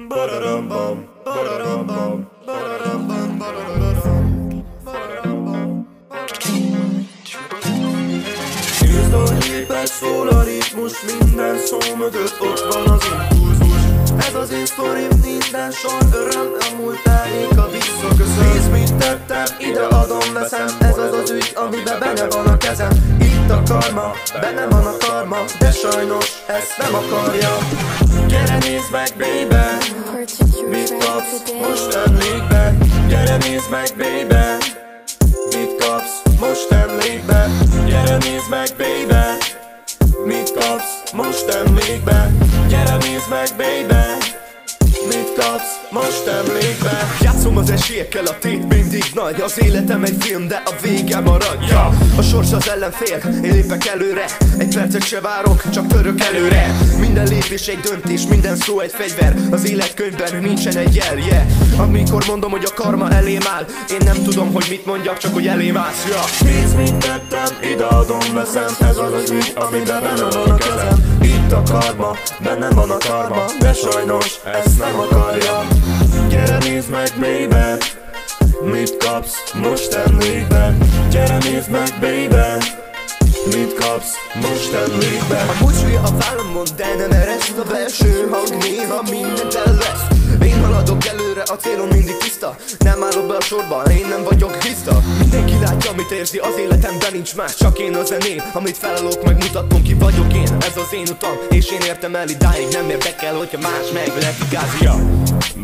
Bararambam, bararambam, bararambam, bararambam, bararambam. Ízdalépet szól a ritmus, minden szó mögött ott van az impulzus. Ez az én sztorim, minden sor öröm, a múlt elég, visszaköszön. Nézd, mit tettem, ide adom, veszem. Ez az az ügy, amiben benne van a kezem. Itt a karma, benne van a karma, de sajnos ezt nem akarja. Gyere nézd meg, baby, mit kapsz most emlékbe. Gyere nézd meg, baby, mit kapsz most emlékbe. Gyere nézd meg, baby, mit kapsz most emlékbe. Gyere nézd meg, baby, mit kapsz most emlékbe. Játszom az esélyekkel, a tét mindig nagy. Az életem egy film, de a vége maradja. A sors az ellenfél, én lépek előre. Egy percet se várok, csak török előre. Minden lépés egy döntés, minden szó egy fegyver. Az életkönyvben nincsen egy jel, yeah. Amikor mondom, hogy a karma elém áll, én nem tudom, hogy mit mondjak, csak hogy elém állsz, yeah. Nézd, mit tettem, ide adom, veszem. Ez az az ügy, amiben benne van a kezem. Itt a karma, bennem van a karma, de sajnos ezt nem akarja. Gyere nézd meg, baby, mit kapsz most emlékbe. Gyere nézd meg, baby, mit kapsz most emlékbe. Amúgy súlya a vállamon, de nem ereszt a belső hang, néha mindent el lesz. Én haladok előre, a célom mindig tiszta. Nem állok be a sorba, én nem vagyok tiszta. Mindenki látja, amit érzi, az életemben nincs más. Csak én a zeném, amit felállok, megmutatom ki vagyok én. Ez az én utam, és én értem el idáig. Nem érdekel, hogyha más megletikázja.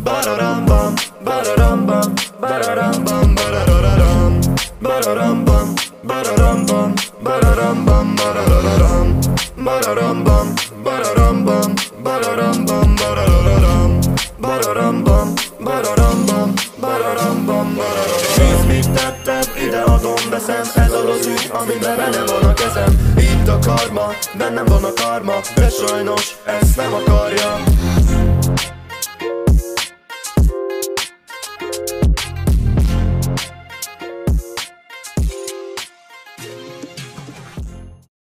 Bararambam, bararambam, bararambam, barararam. Bararambam, bararambam, bararambam, barararam. Bararambam, bararambam, bararambam, barararam. Bararambam, bararambam, bararambam, barararam. Nézd, mit tettem, ide adom, veszem. Ez az ügy, amiben benne van a kezem. Itt a karma, bennem van a karma, de sajnos ezt nem akarja.